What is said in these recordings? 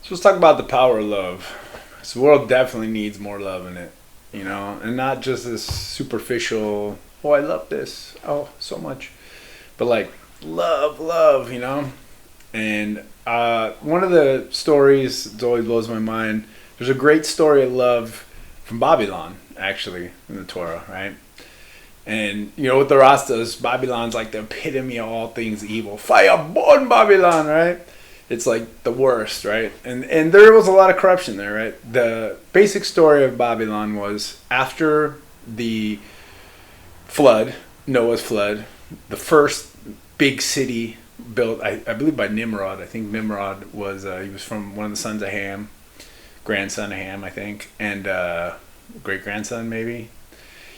So let's talk about the power of love. This world definitely needs more love in it, and not just this superficial, oh, I love this, oh, so much. But like, love. And one of the stories that always blows my mind, there's a great story of love from Babylon, actually, in the Torah, right? And, with the Rastas, Babylon's like the epitome of all things evil. Fire burn Babylon, right? It's like the worst, right? And there was a lot of corruption there, right? The basic story of Babylon was after the flood, Noah's flood, the first big city built, I believe by Nimrod. I think Nimrod was, he was from one of the sons of Ham, grandson of Ham, I think, and great-grandson maybe.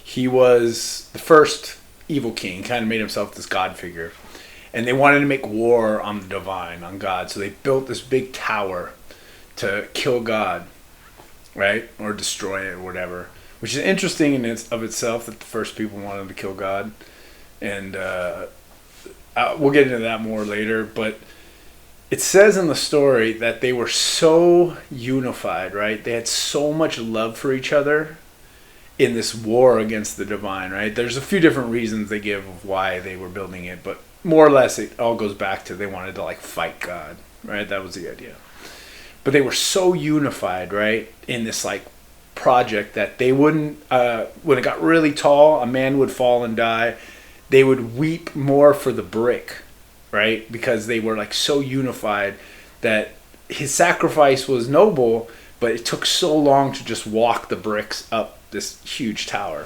He was the first evil king, kind of made himself this god figure. And they wanted to make war on the divine, on God. So they built this big tower to kill God, right? Or destroy it or whatever. Which is interesting in of itself that the first people wanted to kill God. And we'll get into that more later. But it says in the story that they were so unified, right? They had so much love for each other in this war against the divine, right? There's a few different reasons they give of why they were building it, but more or less it all goes back to they wanted to fight God, right? That was the idea. But they were so unified, right, in this project that they wouldn't, when it got really tall, a man would fall and die. They would weep more for the brick, right? Because they were so unified that his sacrifice was noble, but it took so long to just walk the bricks up this huge tower.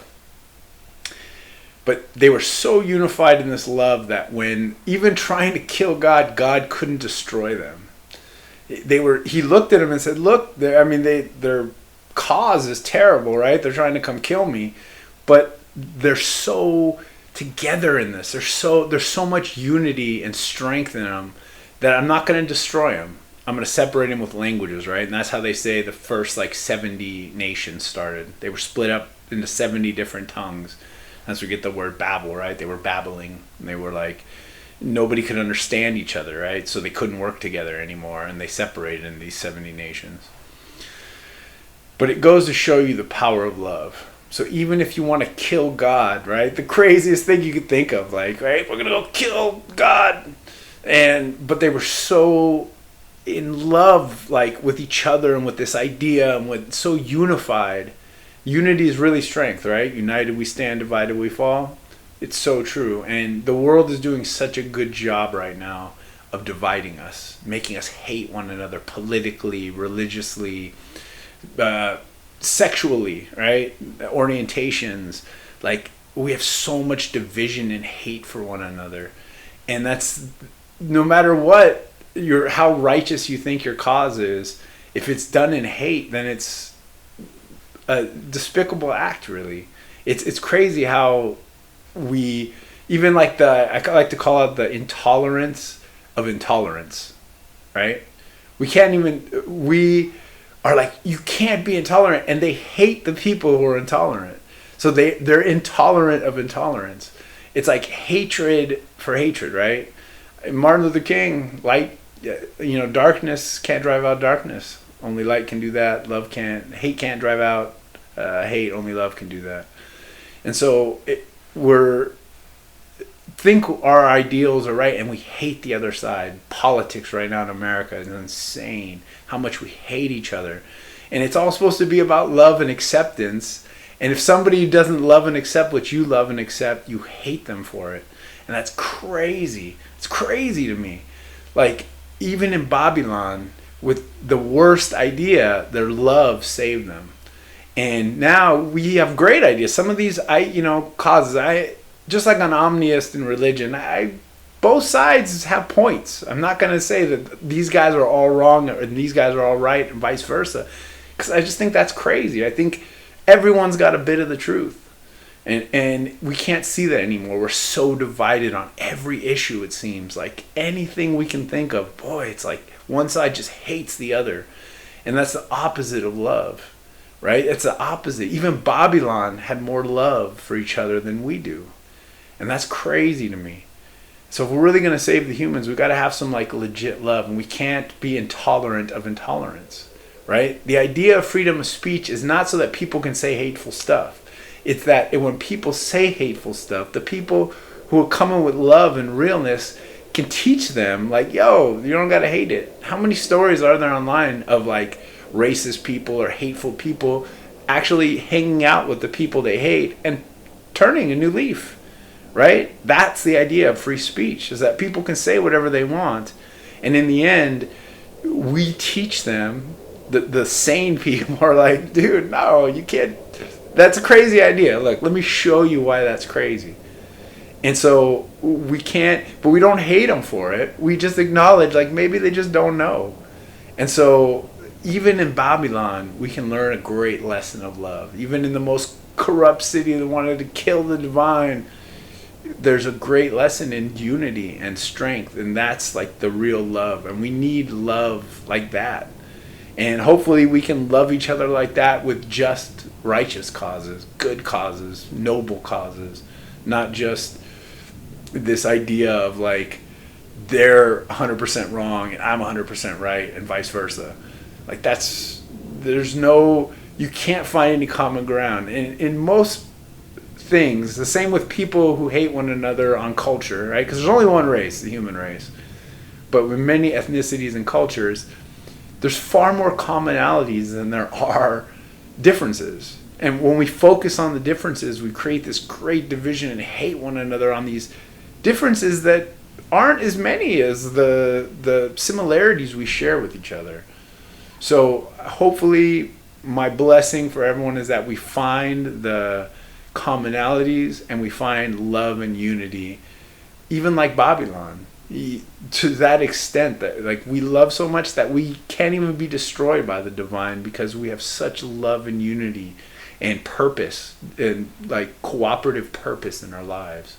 But they were so unified in this love that when even trying to kill God, God couldn't destroy them. He looked at them and said, look, their cause is terrible, right? They're trying to come kill me, but they're so together in this. There's so much unity and strength in them that I'm not going to destroy them. I'm going to separate them with languages, right? And that's how they say the first 70 nations started. They were split up into 70 different tongues. That's where we get the word Babel, right? They were babbling. And they were nobody could understand each other, right? So they couldn't work together anymore, and they separated in these 70 nations. But it goes to show you the power of love. So even if you want to kill God, right? The craziest thing you could think of, right? We're going to go kill God. But they were so in love, with each other and with this idea and so unified. Unity is really strength, right? United we stand, divided we fall. It's so true. And the world is doing such a good job right now of dividing us, making us hate one another politically, religiously, sexually, right? Orientations. We have so much division and hate for one another. And that's, no matter what, how righteous you think your cause is, if it's done in hate, then it's a despicable act, really. It's crazy how we even I like to call it the intolerance of intolerance, right? We are you can't be intolerant, and they hate the people who are intolerant. So they're intolerant of intolerance. It's hatred for hatred, right? Martin Luther King, darkness can't drive out darkness. Only light can do that. Hate can't drive out hate. Only love can do that. And so think our ideals are right, and we hate the other side. Politics right now in America is insane. How much we hate each other, and it's all supposed to be about love and acceptance. And if somebody doesn't love and accept what you love and accept, you hate them for it, and that's crazy. It's crazy to me. Even in Babylon, with the worst idea, their love saved them. And now we have great ideas. Some of these, causes, just like on omniist and religion, both sides have points. I'm not going to say that these guys are all wrong or these guys are all right and vice versa, because I just think that's crazy. I think everyone's got a bit of the truth. And we can't see that anymore. We're so divided on every issue, it seems. Anything we can think of, boy, it's one side just hates the other. And that's the opposite of love, right? It's the opposite. Even Babylon had more love for each other than we do. And that's crazy to me. So if we're really going to save the humans, we've got to have some like legit love, and we can't be intolerant of intolerance, right? The idea of freedom of speech is not so that people can say hateful stuff. It's that when people say hateful stuff, the people who are coming with love and realness can teach them, like, yo, you don't got to hate it. How many stories are there online of like racist people or hateful people actually hanging out with the people they hate and turning a new leaf, right? That's the idea of free speech, is that people can say whatever they want. And in the end, we teach them, the sane people are like, dude, no, you can't. That's a crazy idea. Look, let me show you why that's crazy. And so we can't, but we don't hate them for it. We just acknowledge, like, maybe they just don't know. And so even in Babylon, we can learn a great lesson of love. Even in the most corrupt city that wanted to kill the divine, there's a great lesson in unity and strength. And that's like the real love. And we need love like that. And hopefully we can love each other like that with just righteous causes, good causes, noble causes, not just this idea of like they're 100% wrong and I'm 100% right and vice versa. Like you can't find any common ground. In most things, the same with people who hate one another on culture, right? Because there's only one race, the human race. But with many ethnicities and cultures, there's far more commonalities than there are differences. And when we focus on the differences, we create this great division and hate one another on these differences that aren't as many as the similarities we share with each other. So hopefully my blessing for everyone is that we find the commonalities and we find love and unity, even like Babylon, to that extent that like we love so much that we can't even be destroyed by the divine because we have such love and unity and purpose and like cooperative purpose in our lives.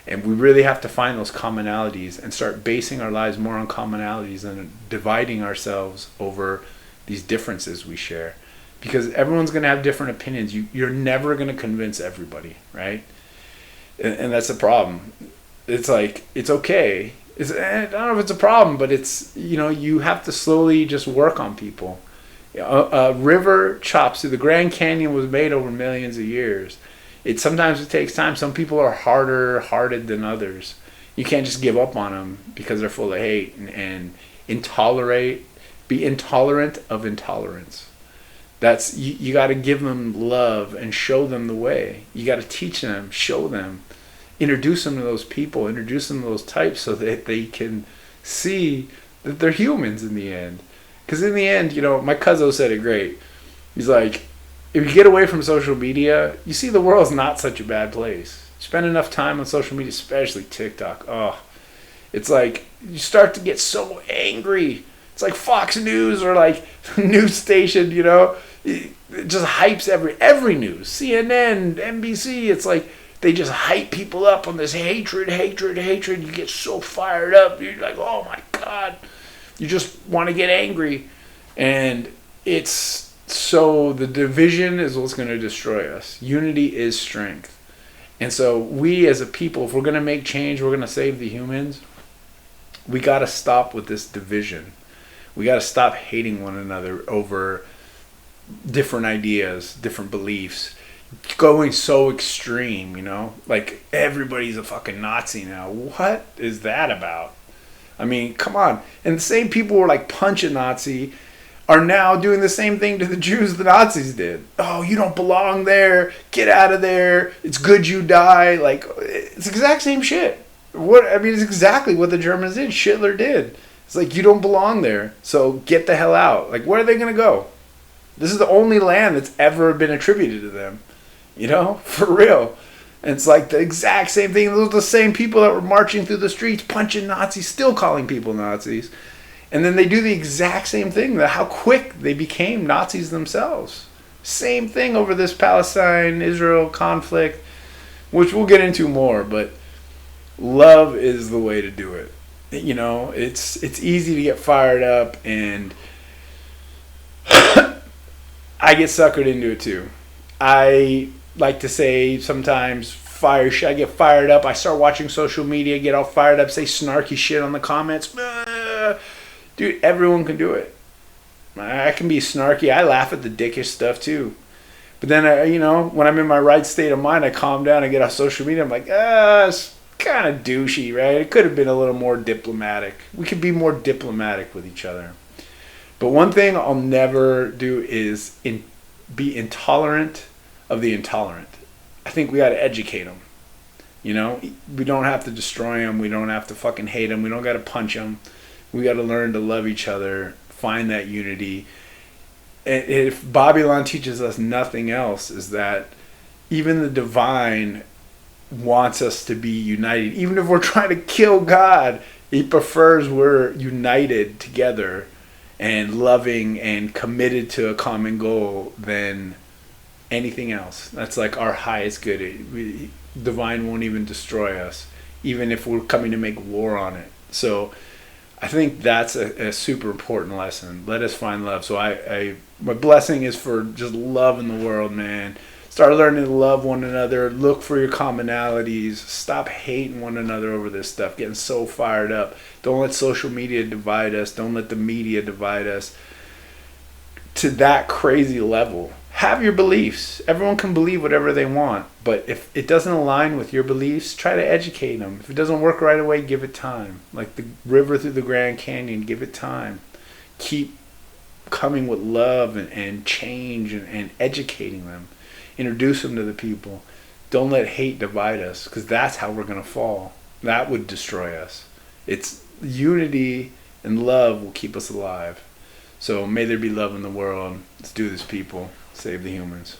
And we really have to find those commonalities and start basing our lives more on commonalities and dividing ourselves over these differences we share. Because everyone's going to have different opinions. You're never going to convince everybody, right? And that's the problem. It's like, it's okay. I don't know if it's a problem, but it's, you have to slowly just work on people. A river chops through. The Grand Canyon was made over millions of years. Sometimes it takes time. Some people are harder hearted than others. You can't just give up on them because they're full of hate and be intolerant of intolerance. That's you got to give them love and show them the way. You got to teach them, show them, introduce them to those people, introduce them to those types so that they can see that they're humans in the end. Because in the end, my cousin said it great. He's like, if you get away from social media, you see the world's not such a bad place. Spend enough time on social media, especially TikTok. Oh, it's like you start to get so angry. It's like Fox News or like news station, it just hypes every news. CNN, NBC, it's like they just hype people up on this hatred. You get so fired up. You're like, oh my God. You just want to get angry. And so the division is what's going to destroy us. Unity is strength. And so we as a people, if we're going to make change, we're going to save the humans, we got to stop with this division. We got to stop hating one another over different ideas, different beliefs, going so extreme, like everybody's a fucking Nazi now. What is that about? I mean, come on. And the same people who were like punch a Nazi are now doing the same thing to the Jews the Nazis did. Oh, you don't belong there. Get out of there. It's good you die. Like, it's the exact same shit. It's exactly what the Germans did. Hitler did. It's like, you don't belong there. So get the hell out. Like, where are they going to go? This is the only land that's ever been attributed to them. For real. And it's like the exact same thing. Those are the same people that were marching through the streets, punching Nazis, still calling people Nazis. And then they do the exact same thing. How quick they became Nazis themselves. Same thing over this Palestine-Israel conflict, which we'll get into more. But love is the way to do it. It's easy to get fired up, and I get suckered into it too. I like to say sometimes fire shit. I get fired up. I start watching social media, get all fired up, say snarky shit on the comments. Dude, everyone can do it. I can be snarky. I laugh at the dickish stuff too. But then, when I'm in my right state of mind, I calm down. I get off social media. I'm like, it's kind of douchey, right? It could have been a little more diplomatic. We could be more diplomatic with each other. But one thing I'll never do is be intolerant of the intolerant. I think we got to educate them. We don't have to destroy them. We don't have to fucking hate them. We don't got to punch them. We got to learn to love each other, find that unity. And if Babylon teaches us nothing else, is that even the divine wants us to be united. Even if we're trying to kill God, he prefers we're united together and loving and committed to a common goal than anything else. That's like our highest good. Divine won't even destroy us, even if we're coming to make war on it. So I think that's a super important lesson. Let us find love. So my blessing is for just love in the world, man. Start learning to love one another. Look for your commonalities. Stop hating one another over this stuff. Getting so fired up. Don't let social media divide us. Don't let the media divide us to that crazy level. Have your beliefs. Everyone can believe whatever they want. But if it doesn't align with your beliefs, try to educate them. If it doesn't work right away, give it time. Like the river through the Grand Canyon, give it time. Keep coming with love and change and educating them. Introduce them to the people. Don't let hate divide us, because that's how we're going to fall. That would destroy us. It's unity and love will keep us alive. So may there be love in the world. Let's do this, people. Save the humans.